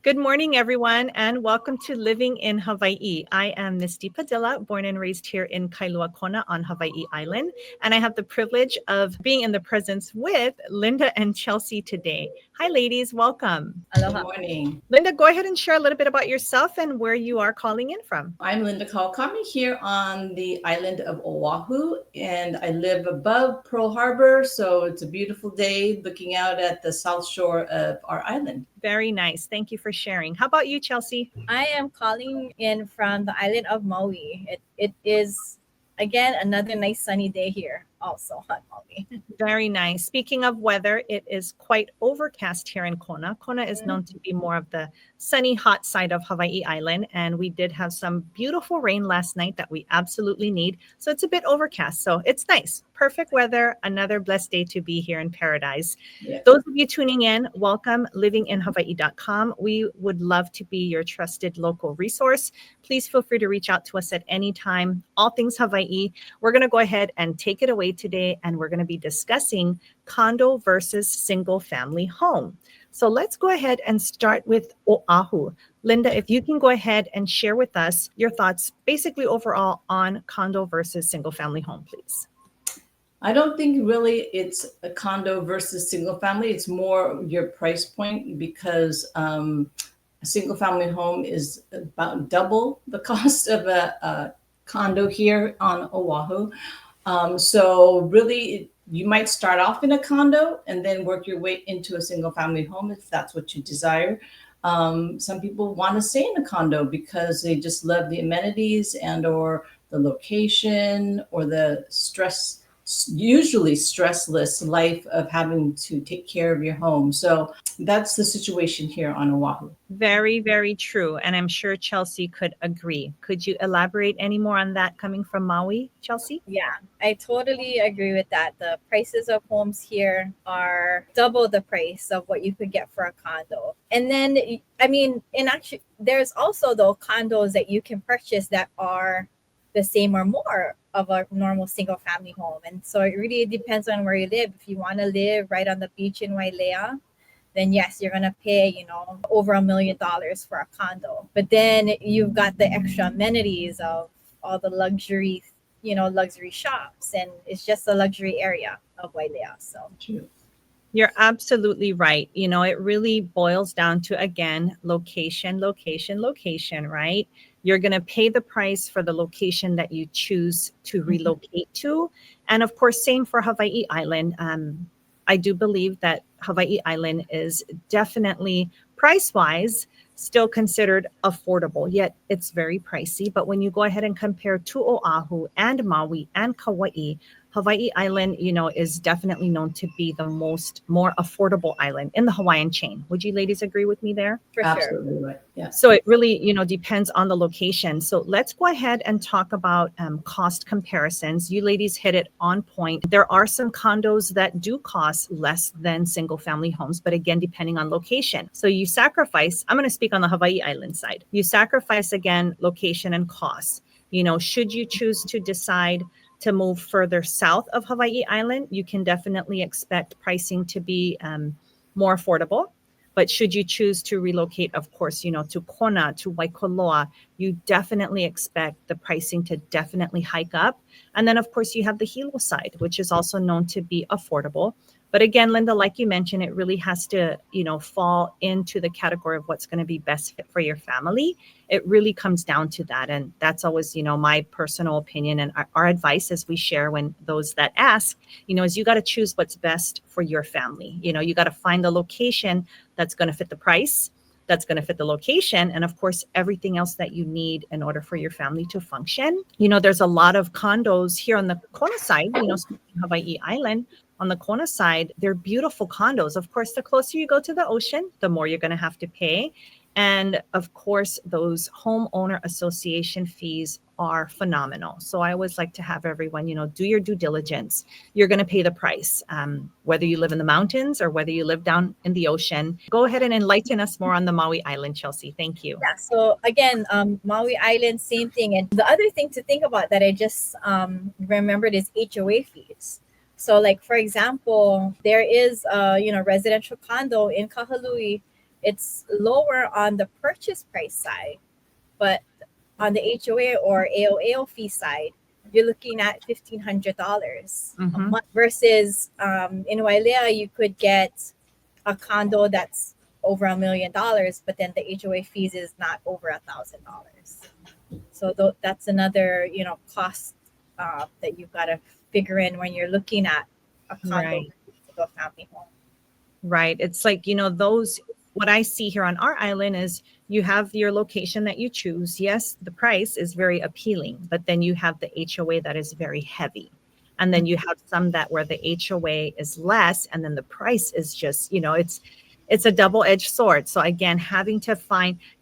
Good morning, everyone, and welcome to Living in Hawaii. I am Misty Padilla, born and raised here in Kailua Kona on Hawaii Island, and I have the privilege of being in the presence with Linda and Chelsea today. Hi, ladies. Welcome. Good Aloha. morning. Linda, go ahead and share a little bit about yourself and where you are calling in from. I'm Linda Kawakami here on the island of Oahu, and I live above Pearl Harbor, so it's a beautiful day looking out at the south shore of our island. Very nice. Thank you for sharing. How about you, Chelsea? I am calling in from the island of Maui. It is, again, another nice sunny day here also on Maui. Very nice. Speaking of weather, it is quite overcast here in Kona. Kona is known to be more of the sunny, hot side of Hawaii Island, and we did have some beautiful rain last night that we absolutely need. So it's a bit overcast. So it's nice. Perfect weather. Another blessed day to be here in paradise. Yeah. Those of you tuning in, welcome livinginhawaii.com. We would love to be your trusted local resource. Please feel free to reach out to us at any time. All things Hawaii. We're going to go ahead and take it away today, and we're going to be discussing condo versus single family home. So let's go ahead and start with Oahu. Linda, if you can go ahead and share with us your thoughts basically overall on condo versus single family home, please. I don't think really it's a condo versus single family. It's more your price point because a single family home is about double the cost of a condo here on Oahu. So really, you might start off in a condo and then work your way into a single family home if that's what you desire. Some people want to stay in a condo because they just love the amenities and or the location or the usually stressless life of having to take care of your home. So that's the situation here on Oahu. Very, very true. And I'm sure Chelsea could agree. Could you elaborate any more on that coming from Maui, Chelsea? Yeah, I totally agree with that. The prices of homes here are double the price of what you could get for a condo. And then, I mean, in actually, there's also though condos that you can purchase that are the same or more of a normal single family home. And so it really depends on where you live. If you want to live right on the beach in Wailea, then yes, you're gonna pay, over $1 million for a condo. But then you've got the extra amenities of all the luxury shops, and it's just a luxury area of Wailea. So True. You're absolutely right. It really boils down to, again, location, location, location, right? You're going to pay the price for the location that you choose to relocate to. And of course, same for Hawaii Island. I do believe that Hawaii Island is definitely price-wise still considered affordable, yet it's very pricey. But when you go ahead and compare to Oahu and Maui and Kauai, Hawaii Island, is definitely known to be the more affordable island in the Hawaiian chain. Would you ladies agree with me there? for sure. Absolutely right. Yeah. So it really, depends on the location. So let's go ahead and talk about cost comparisons. You ladies hit it on point. There are some condos that do cost less than single family homes, but again, depending on location. So you sacrifice, I'm going to speak on the Hawaii Island side. You sacrifice, again, location and costs. Should you choose to decide to move further south of Hawaii Island, you can definitely expect pricing to be more affordable. But should you choose to relocate, of course, to Kona, to Waikoloa, you definitely expect the pricing to definitely hike up. And then, of course, you have the Hilo side, which is also known to be affordable. But again, Linda, like you mentioned, it really has to, fall into the category of what's going to be best fit for your family. It really comes down to that. And that's always, my personal opinion and our advice as we share when those that ask, is you got to choose what's best for your family. You got to find the location that's going to fit the price, that's going to fit the location, and of course, everything else that you need in order for your family to function. There's a lot of condos here on the Kona side, Hawaii Island. On the Kona side, they're beautiful condos. Of course, the closer you go to the ocean, the more you're going to have to pay. And of course, those homeowner association fees are phenomenal. So I always like to have everyone, do your due diligence. You're going to pay the price, whether you live in the mountains or whether you live down in the ocean. Go ahead and enlighten us more on the Maui Island, Chelsea. Thank you. Yeah, so again, Maui Island, same thing. And the other thing to think about that I just remembered is HOA fees. So like, for example, there is a residential condo in Kahului it's lower on the purchase price side, but on the HOA or AOAO fee side, you're looking at $1,500 a Mhm. month versus in Wailea, you could get a condo that's over $1 million, but then the HOA fees is not over $1,000. So that's another, cost that you've got to figure in when you're looking at a condo Right. versus single family home. Right. It's like, those, what I see here on our island is you have your location that you choose. Yes, the price is very appealing, but then you have the HOA that is very heavy. And then you have some that where the HOA is less and then the price is just, it's a double-edged sword. So again, having to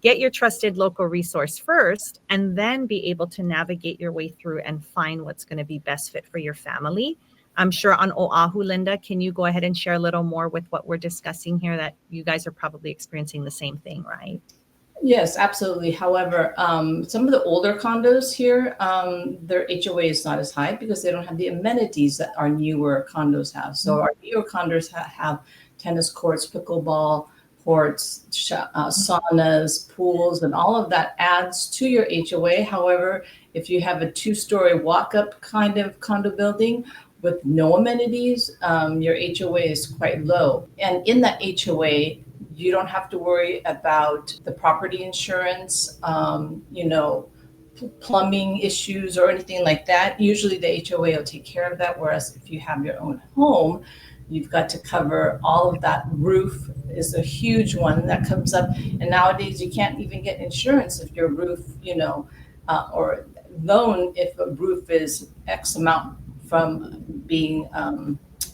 get your trusted local resource first and then be able to navigate your way through and find what's going to be best fit for your family. I'm sure on Oahu, Linda, can you go ahead and share a little more with what we're discussing here, that you guys are probably experiencing the same thing, right? Yes, absolutely. However, some of the older condos here, their HOA is not as high because they don't have the amenities that our newer condos have. So our newer condos have tennis courts, pickleball courts, saunas, pools, and all of that adds to your HOA. However, if you have a 2-story walk-up kind of condo building with no amenities, your HOA is quite low. And in that HOA, you don't have to worry about the property insurance, plumbing issues or anything like that. Usually the HOA will take care of that. Whereas if you have your own home, you've got to cover all of that. Roof is a huge one that comes up. And nowadays you can't even get insurance if your roof, or loan if a roof is X amount from being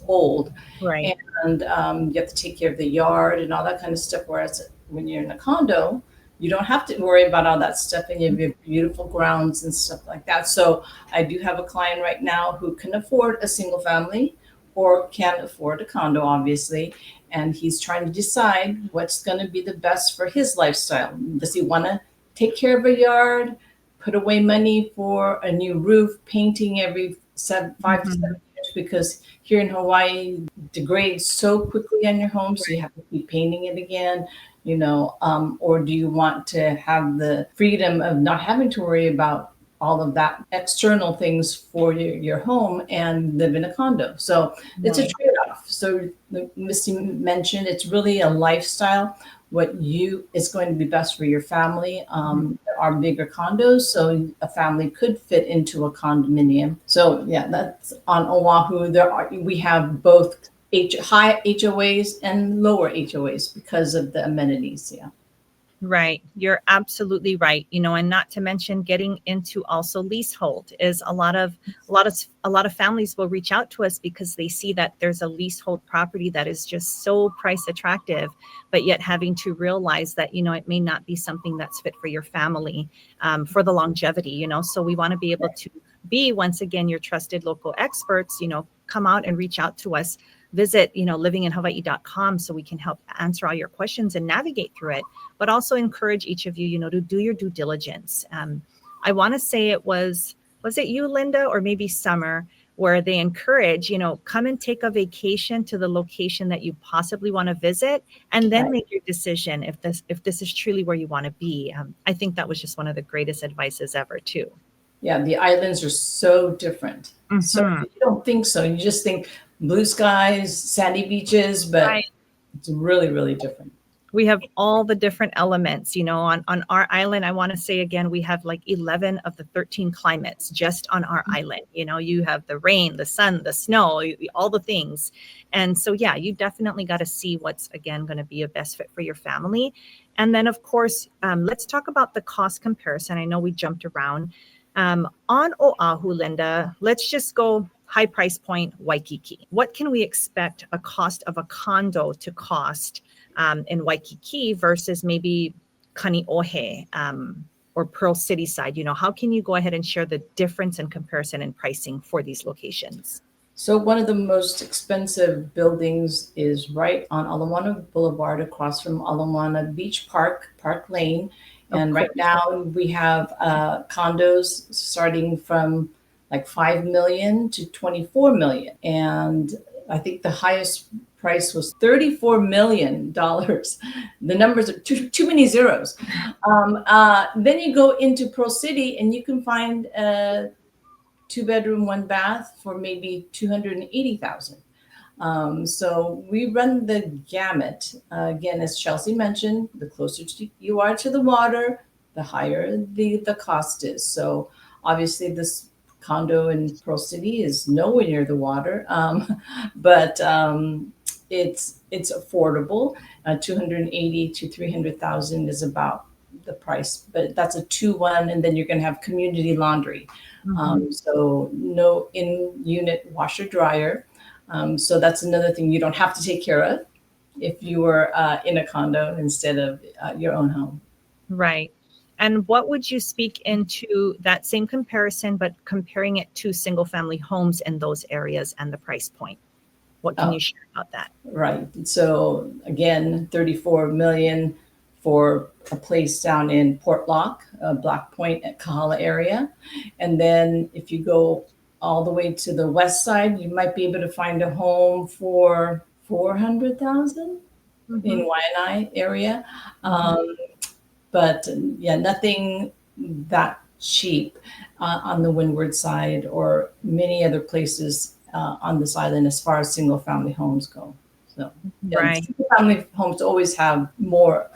old. Right. And you have to take care of the yard and all that kind of stuff. Whereas when you're in a condo, you don't have to worry about all that stuff, and you have your beautiful grounds and stuff like that. So I do have a client right now who can afford a single family or can afford a condo, obviously. And he's trying to decide what's going to be the best for his lifestyle. Does he want to take care of a yard, put away money for a new roof, painting every 5 to 7 years? Because here in Hawaii, degrades so quickly on your home, so you have to keep painting it again, or do you want to have the freedom of not having to worry about all of that external things for your home and live in a condo? So it's a Right. trade-off. So Misty mentioned it's really a lifestyle. What is going to be best for your family. There are bigger condos, so a family could fit into a condominium. So yeah, that's on Oahu. We have both high HOAs and lower HOAs because of the amenities. Yeah. Right. You're absolutely right. And not to mention getting into also leasehold is a lot of families will reach out to us because they see that there's a leasehold property that is just so price attractive, but yet having to realize that, it may not be something that's fit for your family for the longevity, so we want to be able to be, once again, your trusted local experts, come out and reach out to us. Visit, livinginhawaii.com so we can help answer all your questions and navigate through it, but also encourage each of you, to do your due diligence. I want to say was it you, Linda, or maybe Summer, where they encourage, come and take a vacation to the location that you possibly want to visit and then make your decision if this is truly where you want to be. I think that was just one of the greatest advices ever too. Yeah, the islands are so different. So you don't think so. You just think blue skies, sandy beaches, but it's really, really different. We have all the different elements, on our island. I want to say again, we have like 11 of the 13 climates just on our island. You have the rain, the sun, the snow, all the things. And so, yeah, you definitely got to see what's, again, going to be a best fit for your family. And then, of course, let's talk about the cost comparison. I know we jumped around. On Oahu, Linda, let's just go high price point Waikiki. What can we expect a cost of a condo to cost in Waikiki versus maybe Kaneohe or Pearl City side? How can you go ahead and share the difference in comparison and pricing for these locations? So one of the most expensive buildings is right on Alamoana Boulevard across from Alamoana Beach Park Lane. And right now we have condos starting from like 5 million to 24 million. And I think the highest price was $34 million. The numbers are too many zeros. Then you go into Pro City and you can find a 2-bedroom, 1-bath for maybe 280,000. So we run the gamut. Again, as Chelsea mentioned, the closer you are to the water, the higher the cost is. So obviously this condo in Pearl City is nowhere near the water, but it's affordable. 280 to 300,000 is about the price, but that's a 2-1, and then you're going to have community laundry. So no in-unit washer dryer. So that's another thing you don't have to take care of if you were in a condo instead of your own home. Right. And what would you speak into that same comparison, but comparing it to single family homes in those areas and the price point? What can you share about that? Right. So again, 34 million for a place down in Port Lock, Black Point at Kahala area. And then if you go all the way to the west side, you might be able to find a home for 400,000 in Waianae area. But yeah, nothing that cheap on the windward side or many other places on this island as far as single family homes go. So Right. single family homes always have more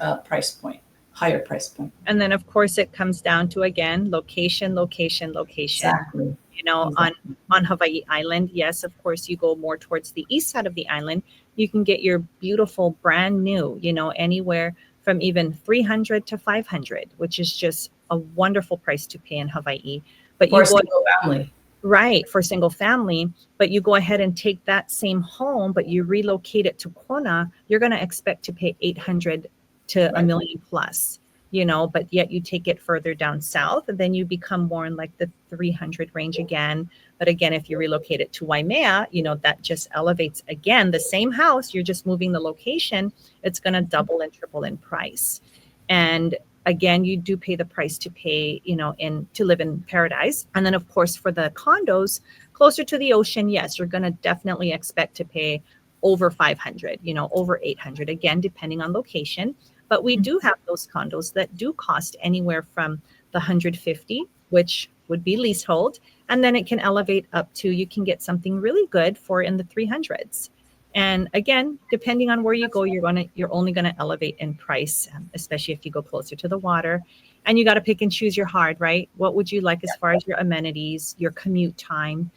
higher price point. And then of course it comes down to, again, location. Exactly. You know, Exactly. on Hawaii Island, yes, of course, you go more towards the east side of the island, you can get your beautiful brand new, you know, anywhere from even 300 to 500, which is just a wonderful price to pay in Hawaii. But For you a go single family. right for single family, but you go ahead and take that same home, but you relocate it to Kona, you're going to expect to pay 800 to a million plus, you know, but yet you take it further down south and then you become more in like the 300 range again. But again, if you relocate it to Waimea, you know, that just elevates again the same house, you're just moving the location, it's going to double and triple in price. And again, you do pay the price to pay, you know, to live in paradise. And then of course for the condos closer to the ocean, yes, you're going to definitely expect to pay over 500, you know, over 800, again, depending on location. But we do have those condos that do cost anywhere from the 150, which would be leasehold, and then it can elevate up to, you can get something really good for in the 300s. And again, depending on where you go, you're only going to elevate in price, especially if you go closer to the water. And you got to pick and choose your hard, right? What would you like as far as your amenities, your commute time?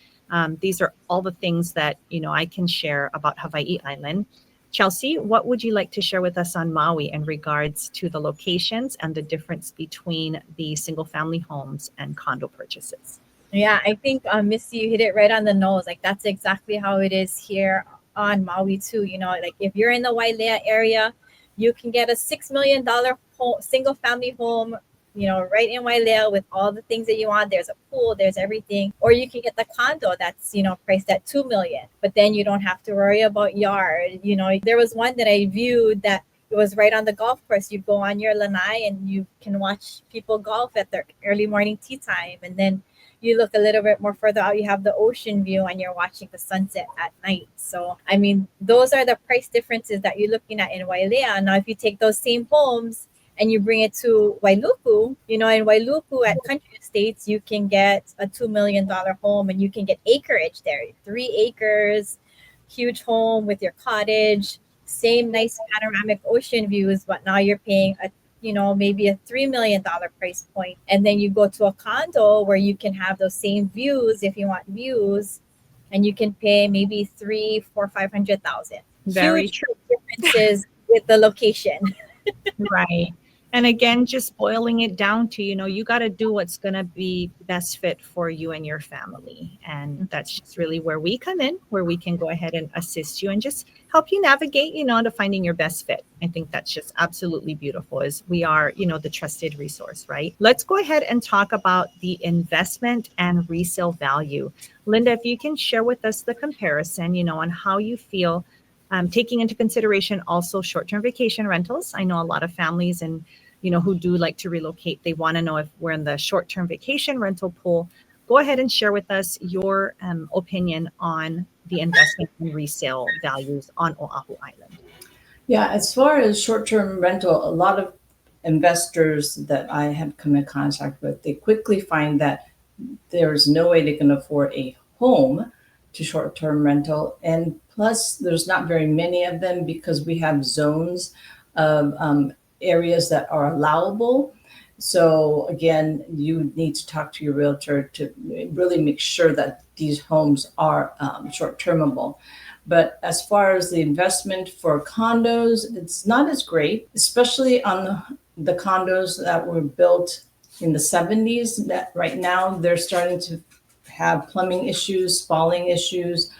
These are all the things that, you know, I can share about Hawaii Island. Chelsea, what would you like to share with us on Maui in regards to the locations and the difference between the single family homes and condo purchases? Yeah, I think Missy, you hit it right on the nose. Like that's exactly how it is here on Maui too. You know, like if you're in the Wailea area, you can get a $6 million single family home, you know, right in Wailea with all the things that you want. There's a pool, there's everything. Or you can get the condo that's, you know, priced at $2 million, but then you don't have to worry about yard. You know, there was one that I viewed that it was right on the golf course. You go on your lanai and you can watch people golf at their early morning tea time. And then you look a little bit more further out, you have the ocean view and you're watching the sunset at night. So, I mean, those are the price differences that you're looking at in Wailea. Now, if you take those same homes and you bring it to Wailuku, you know, in Wailuku at Country Estates, you can get a $2 million home and you can get acreage there, 3 acres, huge home with your cottage, same nice panoramic ocean views, but now you're paying maybe a $3 million price point. And then you go to a condo where you can have those same views if you want views, and you can pay maybe 300,000, 400,000, 500,000. Very Huge true. differences with the location. Right. And again, just boiling it down to, you know, you got to do what's going to be best fit for you and your family. And that's just really where we come in, where we can go ahead and assist you and just help you navigate, you know, to finding your best fit. I think that's just absolutely beautiful, as we are, you know, the trusted resource, right? Let's go ahead and talk about the investment and resale value. Linda, if you can share with us the comparison, you know, on how you feel, taking into consideration also short-term vacation rentals. I know a lot of families and, you know, who do like to relocate, they want to know if we're in the short-term vacation rental pool. Go ahead and share with us your opinion on the investment and resale values on Oahu Island? Yeah, as far as short-term rental, a lot of investors that I have come in contact with, they quickly find that there's no way they can afford a home to short-term rental. And plus, there's not very many of them because we have zones of areas that are allowable. So again, you need to talk to your realtor to really make sure that these homes are short-termable. But as far as the investment for condos, it's not as great, especially on the condos that were built in the 70s. That right now they're starting to have plumbing issues, spalling issues,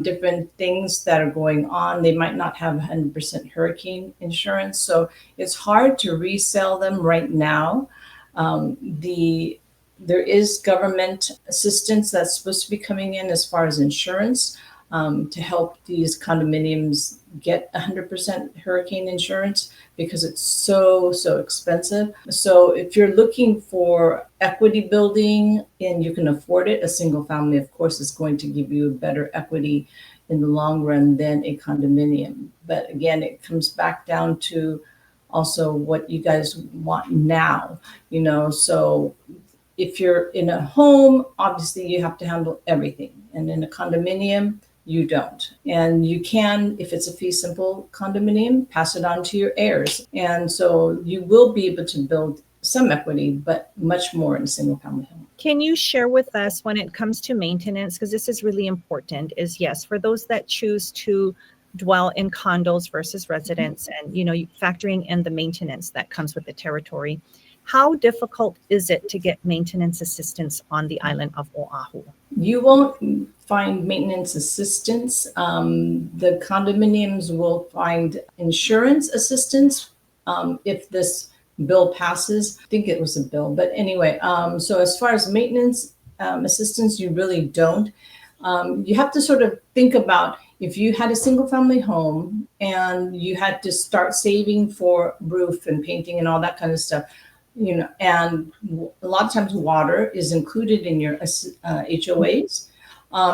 different things that are going on. They might not have 100% hurricane insurance, so it's hard to resell them right now. There is government assistance that's supposed to be coming in as far as insurance, to help these condominiums get 100% hurricane insurance because it's so expensive. So if you're looking for equity building and you can afford it, a single family, of course, is going to give you better equity in the long run than a condominium. But again, it comes back down to also what you guys want now, so if you're in a home, obviously you have to handle everything. And in a condominium, you don't. And you can, if it's a fee simple condominium, pass it on to your heirs. And so you will be able to build some equity, but much more in a single family home. Can you share with us when it comes to maintenance, because this is really important, is yes, for those that choose to dwell in condos versus residents and, factoring in the maintenance that comes with the territory, how difficult is it to get maintenance assistance on the island of Oahu? You won't find maintenance assistance. The condominiums will find insurance assistance if this bill passes. I think it was a bill, but anyway, so as far as maintenance assistance, you really don't. You have to sort of think about if you had a single family home and you had to start saving for roof and painting and all that kind of stuff, and a lot of times water is included in your HOAs.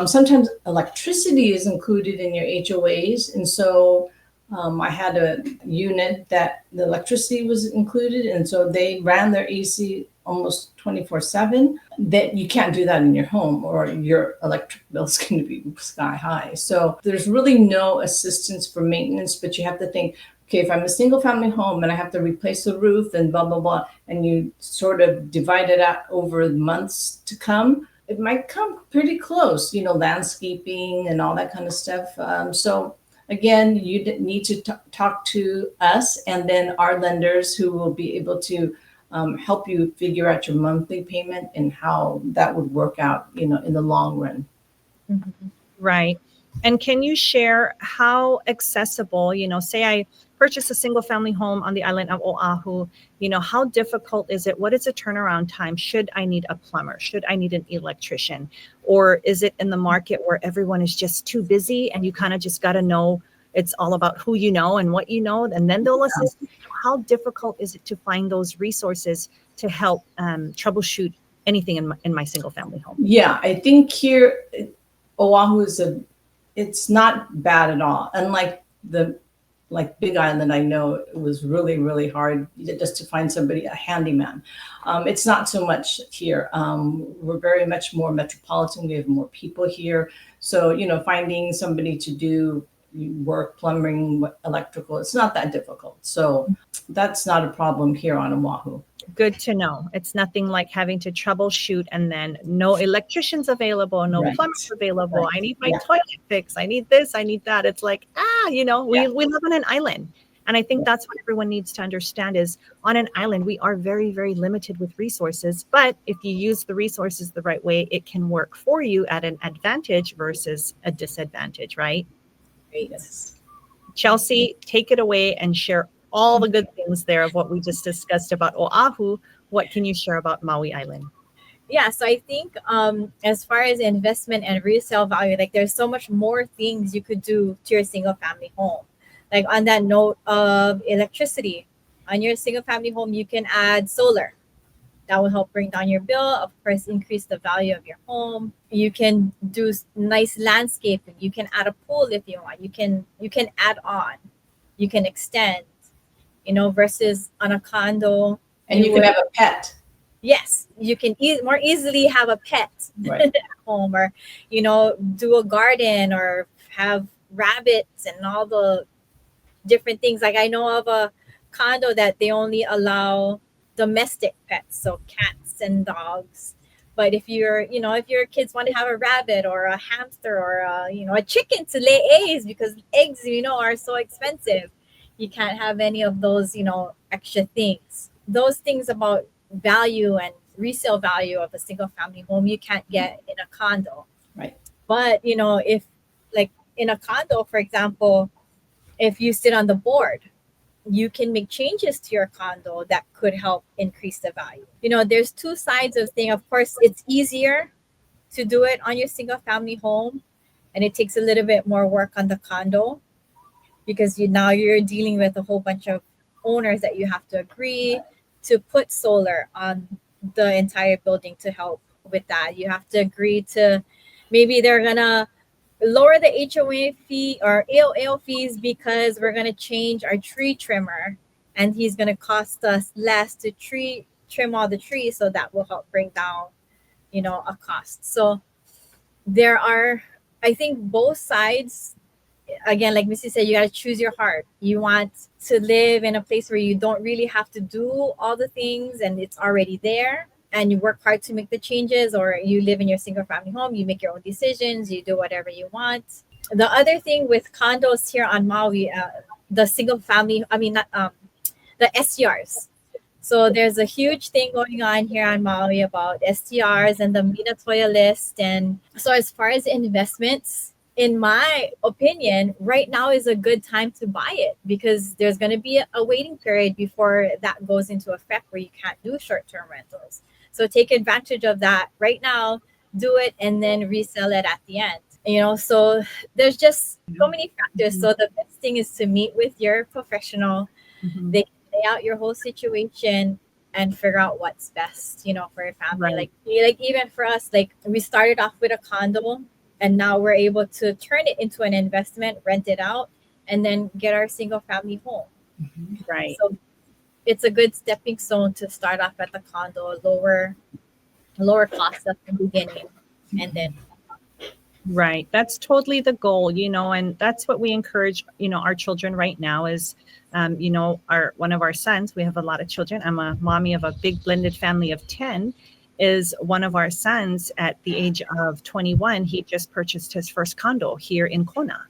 Sometimes electricity is included in your HOAs. And so I had a unit that the electricity was included. And so they ran their AC almost 24/7. That you can't do that in your home or your electric bill is going to be sky high. So there's really no assistance for maintenance, but you have to think, okay, if I'm a single family home and I have to replace the roof and blah, blah, blah, and you sort of divide it out over months to come, it might come pretty close, landscaping and all that kind of stuff. So again, you need to talk to us and then our lenders who will be able to help you figure out your monthly payment and how that would work out, in the long run. Mm-hmm. Right. And can you share how accessible, say I purchase a single family home on the island of Oahu, how difficult is it? What is the turnaround time? Should I need a plumber? Should I need an electrician? Or is it in the market where everyone is just too busy and you kind of just got to know it's all about who you know and what you know, and then they'll assist you? How difficult is it to find those resources to help troubleshoot anything in my single family home? Yeah, I think here, Oahu it's not bad at all. Unlike the Big Island, I know it was really, really hard just to find somebody, a handyman. It's not so much here. We're very much more metropolitan. We have more people here. So, finding somebody to do work, plumbing, electrical, it's not that difficult. So that's not a problem here on Oahu. Good to know. It's nothing like having to troubleshoot and then no electricians available, no plumbers available. Right. I need my toilet fixed. I need this. I need that. It's like, we live on an island. And I think that's what everyone needs to understand is on an island, we are very, very limited with resources. But if you use the resources the right way, it can work for you at an advantage versus a disadvantage, right? Yes. Chelsea, take it away and share all the good things there of what we just discussed about Oahu. What can you share about Maui Island? Yeah, so I think as far as investment and resale value, there's so much more things you could do to your single family home. On that note of electricity, on your single family home, you can add solar. That will help bring down your bill, of course, increase the value of your home. You can do nice landscaping. You can add a pool if you want. You can add on. You can extend, versus on a condo. And you can have a pet. Yes, you can more easily have a pet Right. at home, or do a garden, or have rabbits and all the different things. Like, I know of a condo that they only allow domestic pets, so cats and dogs. But if your kids want to have a rabbit or a hamster or a chicken to lay eggs, because eggs are so expensive, you can't have any of those extra things. Those things about value and resale value of a single family home you can't get in a condo. Right. But if, like, in a condo, for example, if you sit on the board, you can make changes to your condo that could help increase the value. There's two sides of thing. Of course, it's easier to do it on your single family home, and it takes a little bit more work on the condo, because you're dealing with a whole bunch of owners that you have to agree to put solar on the entire building to help with that. You have to agree to, maybe they're gonna lower the HOA fee or AOL fees because we're going to change our tree trimmer, and he's going to cost us less to trim all the trees, so that will help bring down a cost. So there are, I think, both sides. Again, like Missy said, you got to choose your heart. You want to live in a place where you don't really have to do all the things and it's already there, and you work hard to make the changes, or you live in your single family home, you make your own decisions, you do whatever you want. The other thing with condos here on Maui, the single family, not the STRs. So there's a huge thing going on here on Maui about STRs and the Minatoya list. And so as far as investments, in my opinion, right now is a good time to buy it, because there's going to be a waiting period before that goes into effect where you can't do short-term rentals. So take advantage of that right now, do it, and then resell it at the end. So there's just so many factors. So the best thing is to meet with your professional. They can lay out your whole situation and figure out what's best, for your family. Right. Like even for us, like, we started off with a condo, and now we're able to turn it into an investment, rent it out, and then get our single family home. Right. So it's a good stepping stone to start off at the condo, lower cost at the beginning, and then. Right. That's totally the goal, and that's what we encourage, our children right now is, one of our sons, we have a lot of children. I'm a mommy of a big blended family of 10, is one of our sons at the age of 21. He just purchased his first condo here in Kona,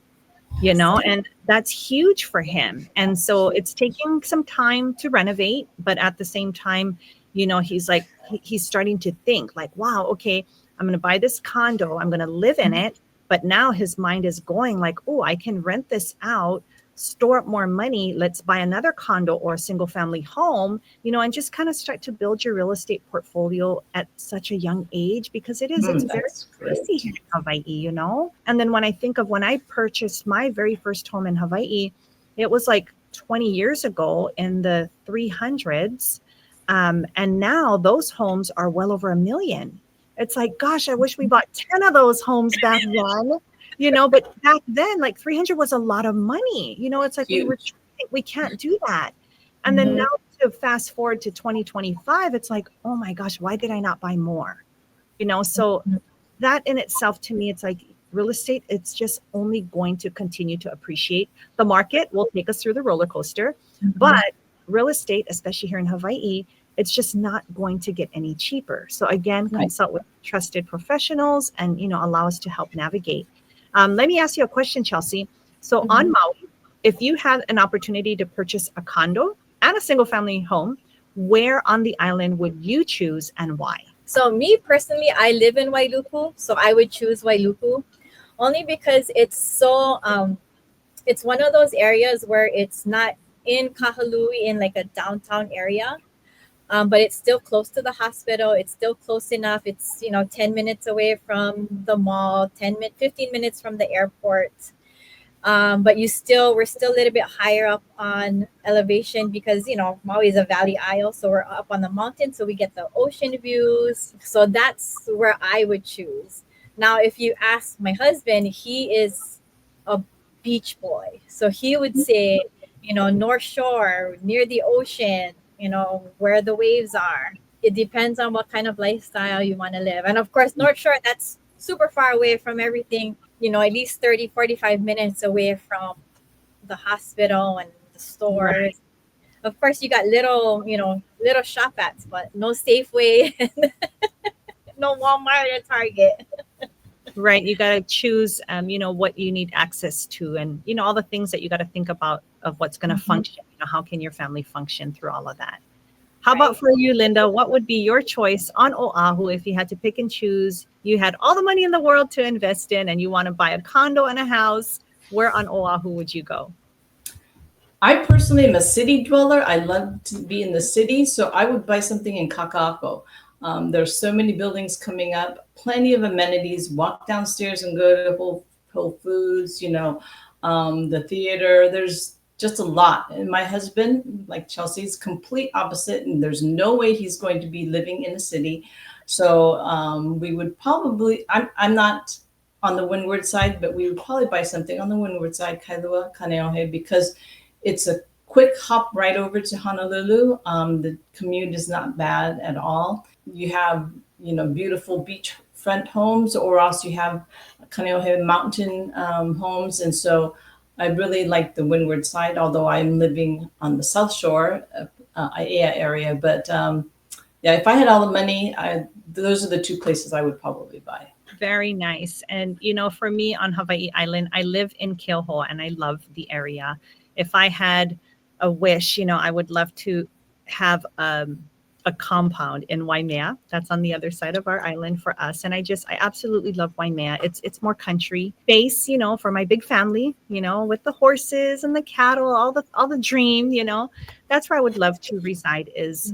and that's huge for him. And so it's taking some time to renovate, but at the same time, he's like, he's starting to think like, wow, okay, I'm going to buy this condo, I'm going to live in it. But now his mind is going like, oh, I can rent this out, store up more money. Let's buy another condo or a single family home, and just kind of start to build your real estate portfolio at such a young age, because it's very pricey here in Hawaii, And then when I think of when I purchased my very first home in Hawaii, it was like 20 years ago in the 300s. And now those homes are well over $1 million. It's like, gosh, I wish we bought 10 of those homes back then, but back then, like 300 was a lot of money. It's like we can't do that. And then now to fast forward to 2025, it's like, oh my gosh, why did I not buy more? So that in itself, to me, it's like real estate, it's just only going to continue to appreciate. The market will take us through the roller coaster, but real estate, especially here in Hawaii, it's just not going to get any cheaper. So again, consult with trusted professionals and, allow us to help navigate. Let me ask you a question, Chelsea. So on Maui, if you had an opportunity to purchase a condo and a single family home, where on the island would you choose and why? So me personally, I live in Wailuku, so I would choose Wailuku only because it's so, it's one of those areas where it's not in Kahului in like a downtown area. But it's still close to the hospital. It's still close enough. It's, 10 minutes away from the mall, 15 minutes from the airport. But we're still a little bit higher up on elevation because Maui is a valley isle, so we're up on the mountain, so we get the ocean views. So that's where I would choose. Now, if you ask my husband, he is a beach boy, so he would say, North Shore, near the ocean, where the waves are. It depends on what kind of lifestyle you want to live. And of course, North Shore, that's super far away from everything, at least 30, 45 minutes away from the hospital and the stores. Right. Of course, you got little shop ats, but no Safeway, no Walmart or Target. Right. You got to choose, what you need access to, and, all the things that you got to think about of what's going to function. How can your family function through all of that? How about for you, Linda? What would be your choice on Oahu if you had to pick and choose? You had all the money in the world to invest in, and you want to buy a condo and a house. Where on Oahu would you go? I personally am a city dweller. I love to be in the city, so I would buy something in Kaka'ako. There's so many buildings coming up, plenty of amenities. Walk downstairs and go to Whole Foods, the theater. There's just a lot. And my husband, like Chelsea's complete opposite, and there's no way he's going to be living in a city. So we would probably, I'm not on the windward side, but we would probably buy something on the windward side, Kailua, Kaneohe, because it's a quick hop right over to Honolulu. The commute is not bad at all. You have, beautiful beachfront homes, or else you have Kaneohe mountain homes. And so I really like the windward side, although I'm living on the South Shore, Aiea area. But if I had all the money, those are the two places I would probably buy. Very nice. And, for me on Hawaii Island, I live in Keoho and I love the area. If I had a wish, I would love to have a compound in Waimea. That's on the other side of our island for us. And I absolutely love Waimea. It's more country space, for my big family, with the horses and the cattle, all the dream, that's where I would love to reside is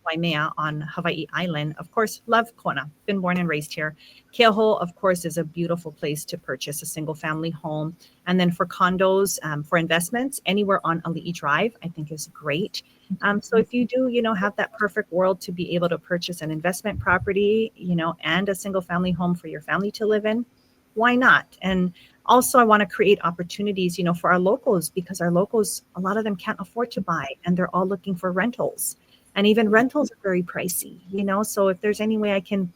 Waimea on Hawaii Island. Of course, love Kona, been born and raised here. Keoho, of course, is a beautiful place to purchase a single family home. And then for condos, for investments, anywhere on Ali'i Drive, I think is great. So if you do, have that perfect world to be able to purchase an investment property, and a single family home for your family to live in, why not? And also I want to create opportunities, for our locals, because our locals, a lot of them can't afford to buy and they're all looking for rentals. And even rentals are very pricey, so if there's any way I can,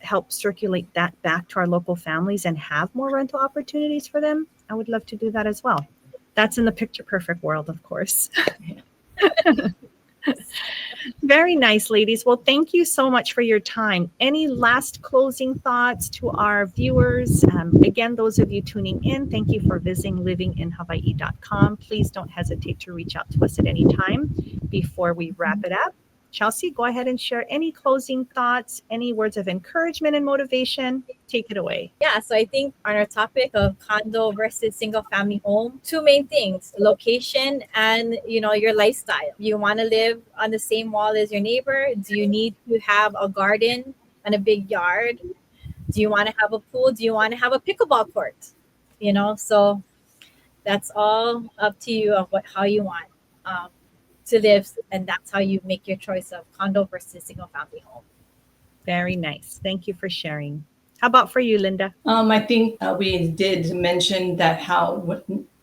help circulate that back to our local families and have more rental opportunities for them, I would love to do that as well. That's in the picture perfect world, of course. Very nice, ladies. Well, thank you so much for your time. Any last closing thoughts to our viewers? Again, those of you tuning in, thank you for visiting livinginhawaii.com. Please don't hesitate to reach out to us at any time. Before we wrap it up, Chelsea, go ahead and share any closing thoughts, any words of encouragement and motivation. Take it away. Yeah, so I think on our topic of condo versus single family home, two main things: location and your lifestyle. You want to live on the same wall as your neighbor? Do you need to have a garden and a big yard? Do you want to have a pool? Do you want to have a pickleball court? So that's all up to you of how you want to live, and that's how you make your choice of condo versus single family home. Very nice. Thank you for sharing. How about for you, Linda? I think we did mention that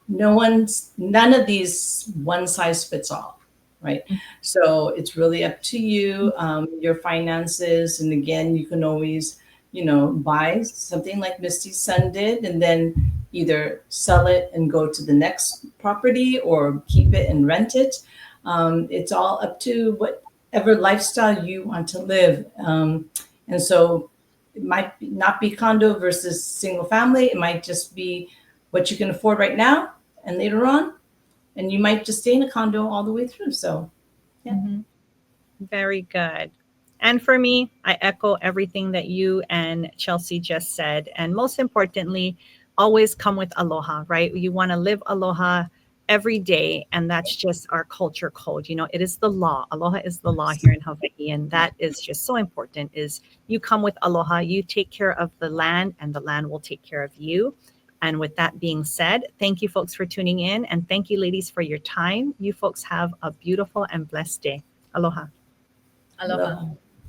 none of these one size fits all, right? So it's really up to you, your finances. And again, you can always, buy something like Misty's son did, and then either sell it and go to the next property or keep it and rent it. It's all up to whatever lifestyle you want to live. And so it might not be condo versus single family. It might just be what you can afford right now and later on. And you might just stay in a condo all the way through. So, yeah. Very good. And for me, I echo everything that you and Chelsea just said. And most importantly, always come with aloha, right? You want to live aloha every day. And that's just our culture code. It is the law. Aloha is the law here in Hawaii. And that is just so important, is you come with aloha, you take care of the land and the land will take care of you. And with that being said, thank you folks for tuning in, and thank you ladies for your time. You folks have a beautiful and blessed day. Aloha. Aloha. Aloha.